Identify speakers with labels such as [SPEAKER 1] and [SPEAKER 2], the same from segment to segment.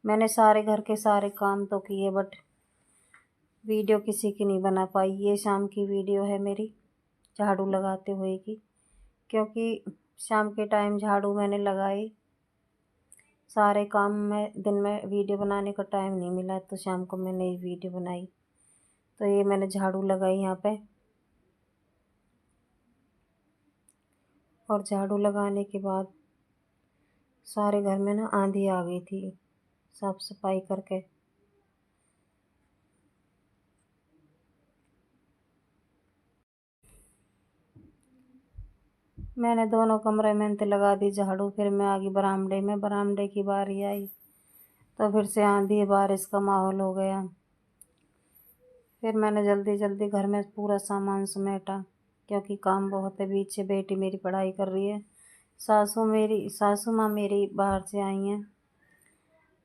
[SPEAKER 1] मैंने सारे घर के सारे काम तो किए, बट वीडियो किसी की नहीं बना पाई। ये शाम की वीडियो है मेरी झाड़ू लगाते हुए की, क्योंकि शाम के टाइम झाड़ू मैंने लगाई। सारे काम में दिन में वीडियो बनाने का टाइम नहीं मिला, तो शाम को मैंने ये वीडियो बनाई। तो ये मैंने झाड़ू लगाई यहाँ पे, और झाड़ू लगाने के बाद सारे घर में ना आंधी आ गई थी साफ सफाई करके। मैंने दोनों कमरे में अंत लगा दी झाड़ू। फिर मैं आ गई बरामदे में। बरामदे की बारी आई तो फिर से आंधी बारिश का माहौल हो गया। फिर मैंने जल्दी जल्दी घर में पूरा सामान समेटा, क्योंकि काम बहुत है। पीछे बेटी मेरी पढ़ाई कर रही है। सासू माँ मेरी बाहर से आई हैं।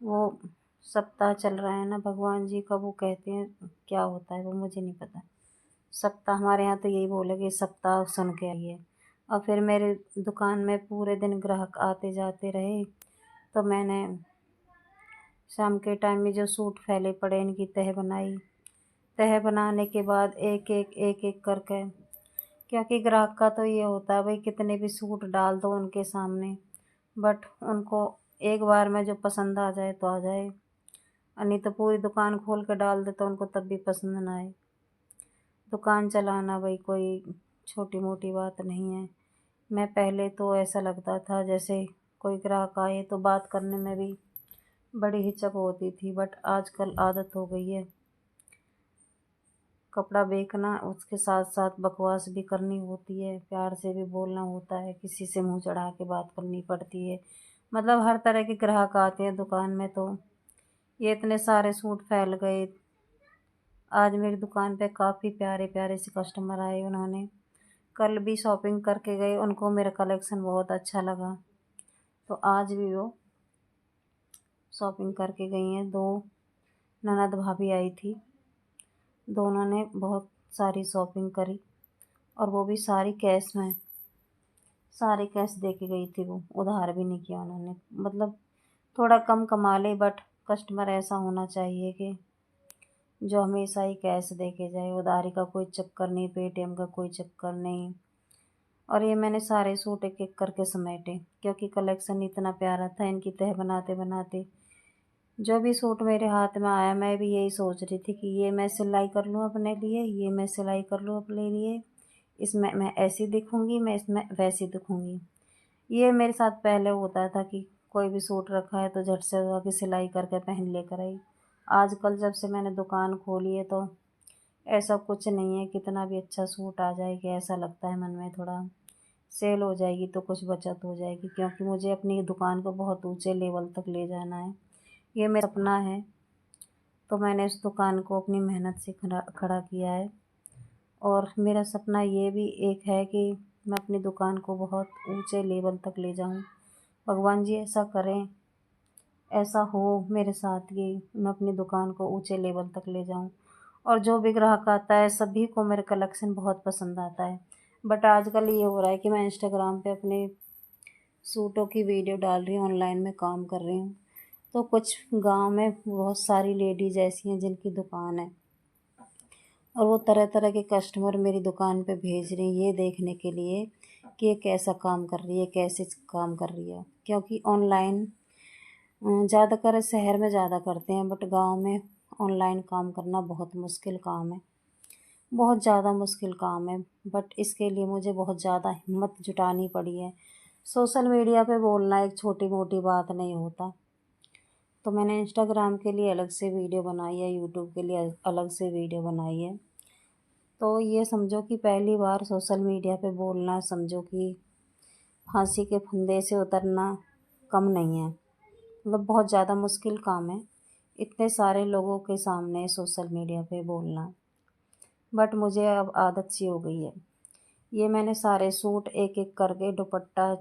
[SPEAKER 1] वो सप्ताह चल रहा है ना भगवान जी का, वो कहते हैं क्या होता है वो मुझे नहीं पता। सप्ताह हमारे यहाँ तो यही बोलेगे, सप्ताह सुन के आइए। और फिर मेरे दुकान में पूरे दिन ग्राहक आते जाते रहे, तो मैंने शाम के टाइम में जो सूट फैले पड़े इनकी तह बनाई। तह बनाने के बाद एक एक करके, क्योंकि ग्राहक का तो ये होता है भाई कितने भी सूट डाल दो उनके सामने, बट उनको एक बार में जो पसंद आ जाए तो आ जाए, और नहीं तो पूरी दुकान खोल के डाल दे तो उनको तब भी पसंद ना आए। दुकान चलाना भाई कोई छोटी मोटी बात नहीं है। मैं पहले तो ऐसा लगता था जैसे कोई ग्राहक आए तो बात करने में भी बड़ी हिचक होती थी, बट आजकल आदत हो गई है। कपड़ा बेचना उसके साथ साथ बकवास भी करनी होती है, प्यार से भी बोलना होता है, किसी से मुंह चढ़ा के बात करनी पड़ती है। मतलब हर तरह के ग्राहक आते हैं दुकान में। तो ये इतने सारे सूट फैल गए। आज मेरी दुकान पे काफ़ी प्यारे प्यारे से कस्टमर आए। उन्होंने कल भी शॉपिंग करके गए, उनको मेरा कलेक्शन बहुत अच्छा लगा, तो आज भी वो शॉपिंग करके गई हैं। दो ननद भाभी आई थी, दोनों ने बहुत सारी शॉपिंग करी, और वो भी सारी कैश में। सारे कैश दे के गई थी, वो उधार भी नहीं किया उन्होंने। मतलब थोड़ा कम कमा ले, बट कस्टमर ऐसा होना चाहिए कि जो हमेशा ही कैश दे के जाए। उधारी का कोई चक्कर नहीं, पेटीएम का कोई चक्कर नहीं। और ये मैंने सारे सूट एक एक करके समेटे, क्योंकि कलेक्शन इतना प्यारा था इनकी तह बनाते बनाते। जो भी सूट मेरे हाथ में आया मैं भी यही सोच रही थी कि ये मैं सिलाई कर लूँ अपने लिए, ये मैं सिलाई कर लूँ अपने लिए। इसमें मैं ऐसी दिखूँगी, मैं इसमें वैसी दिखूँगी। ये मेरे साथ पहले होता था कि कोई भी सूट रखा है तो झट से आके सिलाई करके पहन लेकर आई। आजकल जब से मैंने दुकान खोली है तो ऐसा कुछ नहीं है। कितना भी अच्छा सूट आ जाए कि ऐसा लगता है मन में थोड़ा सेल हो जाएगी तो कुछ बचत हो जाएगी, क्योंकि मुझे अपनी दुकान को बहुत ऊंचे लेवल तक ले जाना है। ये मेरा सपना है। तो मैंने इस दुकान को अपनी मेहनत से खड़ा खड़ा किया है। और मेरा सपना ये भी एक है कि मैं अपनी दुकान को बहुत ऊंचे लेवल तक ले जाऊं। भगवान जी ऐसा करें, ऐसा हो मेरे साथ कि मैं अपनी दुकान को ऊंचे लेवल तक ले जाऊं। और जो भी ग्राहक आता है सभी को मेरा कलेक्शन बहुत पसंद आता है। बट आजकल ये हो रहा है कि मैं इंस्टाग्राम पे अपने सूटों की वीडियो डाल रही हूँ, ऑनलाइन में काम कर रही हूँ। तो कुछ गांव में बहुत सारी लेडीज ऐसी हैं जिनकी दुकान है, और वो तरह तरह के कस्टमर मेरी दुकान पे भेज रही हैं ये देखने के लिए कि ये कैसा काम कर रही है, कैसे काम कर रही है। क्योंकि ऑनलाइन ज़्यादातर शहर में ज़्यादा करते हैं, बट गांव में ऑनलाइन काम करना बहुत मुश्किल काम है, बहुत ज़्यादा मुश्किल काम है। बट इसके लिए मुझे बहुत ज़्यादा हिम्मत जुटानी पड़ी है। सोशल मीडिया पे बोलना एक छोटी मोटी बात नहीं होता। तो मैंने इंस्टाग्राम के लिए अलग से वीडियो बनाई है, यूट्यूब के लिए अलग से वीडियो बनाई है। तो ये समझो कि पहली बार सोशल मीडिया पे बोलना समझो कि फांसी के फंदे से उतरना कम नहीं है। मतलब बहुत ज़्यादा मुश्किल काम है इतने सारे लोगों के सामने सोशल मीडिया पे बोलना। बट मुझे अब आदत सी हो गई है। ये मैंने सारे सूट एक एक करके, दुपट्टा,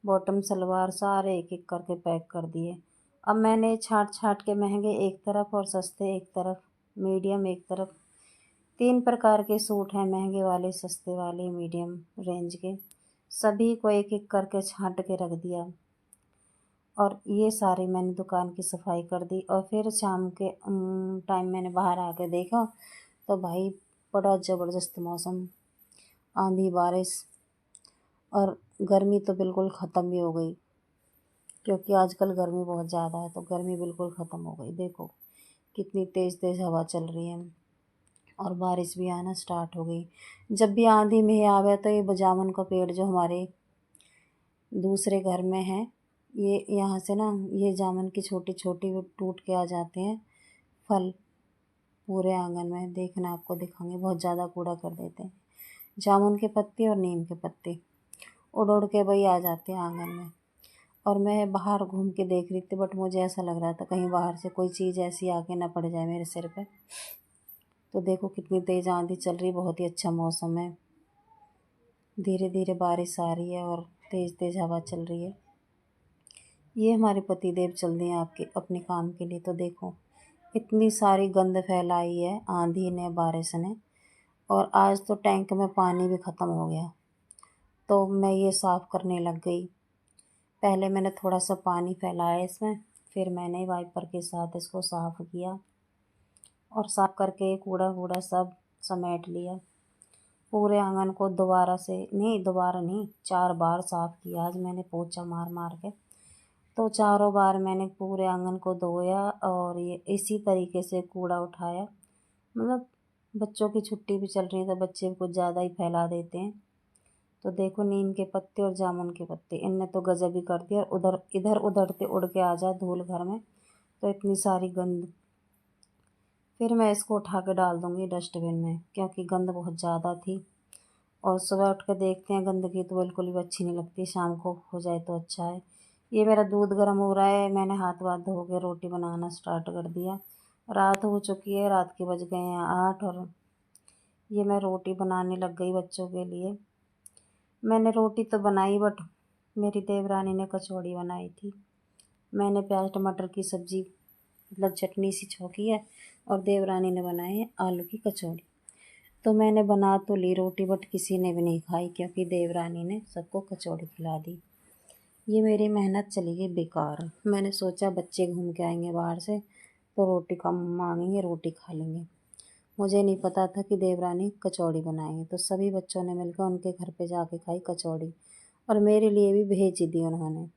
[SPEAKER 1] बॉटम, सलवार सारे एक एक करके पैक कर दिए। अब मैंने छांट छांट के महंगे एक तरफ और सस्ते एक तरफ, मीडियम एक तरफ, 3 प्रकार के सूट हैं, महंगे वाले, सस्ते वाले, मीडियम रेंज के। सभी को एक एक करके छांट के रख दिया। और ये सारी मैंने दुकान की सफाई कर दी। और फिर शाम के टाइम मैंने बाहर आके देखा तो भाई बड़ा ज़बरदस्त मौसम, आंधी बारिश, और गर्मी तो बिल्कुल ख़त्म ही हो गई, क्योंकि आजकल गर्मी बहुत ज़्यादा है। तो गर्मी बिल्कुल ख़त्म हो गई। देखो कितनी तेज़ तेज़ हवा चल रही है और बारिश भी आना स्टार्ट हो गई। जब भी आंधी में आवे तो ये जामुन का पेड़ जो हमारे दूसरे घर में है, ये यहाँ से ना ये जामुन की छोटी छोटी वो टूट के आ जाते हैं फल पूरे आंगन में। देखना आपको दिखाऊंगे, बहुत ज़्यादा कूड़ा कर देते हैं। जामुन के पत्ते और नीम के पत्ते उड़ उड़ के वही आ जाते हैं आंगन में। और मैं बाहर घूम के देख रही थी, बट मुझे ऐसा लग रहा था कहीं बाहर से कोई चीज़ ऐसी आके ना पड़ जाए मेरे सिर पे। तो देखो कितनी तेज़ आंधी चल रही, बहुत ही अच्छा मौसम है। धीरे धीरे बारिश आ रही है और तेज़ तेज़ हवा चल रही है। ये हमारे पतिदेव चल दिए आपके अपने काम के लिए। तो देखो इतनी सारी गंद फैलाई है आंधी ने, बारिश ने। और आज तो टैंक में पानी भी ख़त्म हो गया, तो मैं ये साफ़ करने लग गई। पहले मैंने थोड़ा सा पानी फैलाया इसमें, फिर मैंने वाइपर के साथ इसको साफ़ किया और साफ़ करके कूड़ा वूड़ा सब समेट लिया। पूरे आंगन को दोबारा नहीं 4 बार साफ़ किया आज मैंने, पोछा मार मार के। तो चारों बार मैंने पूरे आंगन को धोया और ये इसी तरीके से कूड़ा उठाया। मतलब बच्चों की छुट्टी भी चल रही है तो बच्चे कुछ ज़्यादा ही फैला देते हैं। तो देखो नीम के पत्ते और जामुन के पत्ते, इनने तो गजब ही कर दिया। उधर इधर उधर से उड़ के आ जाए धूल घर में, तो इतनी सारी गंद। फिर मैं इसको उठा के डाल दूँगी डस्टबिन में, क्योंकि गंद बहुत ज़्यादा थी। और सुबह उठ के देखते हैं गंदगी तो बिल्कुल भी अच्छी नहीं लगती, शाम को हो जाए तो अच्छा है। ये मेरा दूध गर्म हो रहा है, मैंने हाथ वाथ धो के रोटी बनाना स्टार्ट कर दिया। रात हो चुकी है, रात के बज गए हैं 8 और ये मैं रोटी बनाने लग गई बच्चों के लिए। मैंने रोटी तो बनाई, बट मेरी देवरानी ने कचौड़ी बनाई थी। मैंने प्याज टमाटर की सब्ज़ी मतलब चटनी सी छौंकी है और देवरानी ने बनाए हैं आलू की कचौड़ी। तो मैंने बना तो ली रोटी, बट किसी ने भी नहीं खाई, क्योंकि देवरानी ने सबको कचौड़ी खिला दी। ये मेरी मेहनत चली गई बेकार। मैंने सोचा बच्चे घूम के आएंगे बाहर से तो रोटी कम मांगेंगे, रोटी खा लेंगे। मुझे नहीं पता था कि देवरानी कचौड़ी बनाएंगे। तो सभी बच्चों ने मिलकर उनके घर पे जाके खाई कचौड़ी और मेरे लिए भी भेज दी उन्होंने।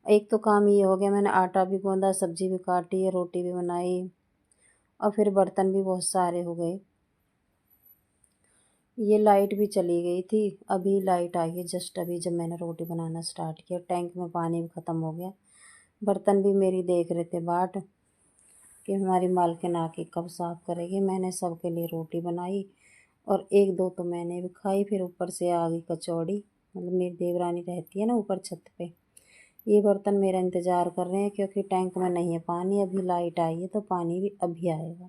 [SPEAKER 1] एक तो काम ये हो गया, मैंने आटा भी गूंदा, सब्जी भी काटी, रोटी भी बनाई और फिर बर्तन भी बहुत सारे हो गए। ये लाइट भी चली गई थी, अभी लाइट आई है जस्ट अभी, जब मैंने रोटी बनाना स्टार्ट किया। टैंक में पानी भी ख़त्म हो गया। बर्तन भी मेरी देख रहे थे बाट कि हमारी मालकिन आके कब साफ़ करेगी। मैंने सबके लिए रोटी बनाई और एक दो तो मैंने भी खाई। फिर ऊपर से आ गई कचौड़ी, मतलब मेरी देवरानी रहती है ना ऊपर छत पे। ये बर्तन मेरा इंतज़ार कर रहे हैं, क्योंकि टैंक में नहीं है पानी। अभी लाइट आई है तो पानी भी अभी आएगा।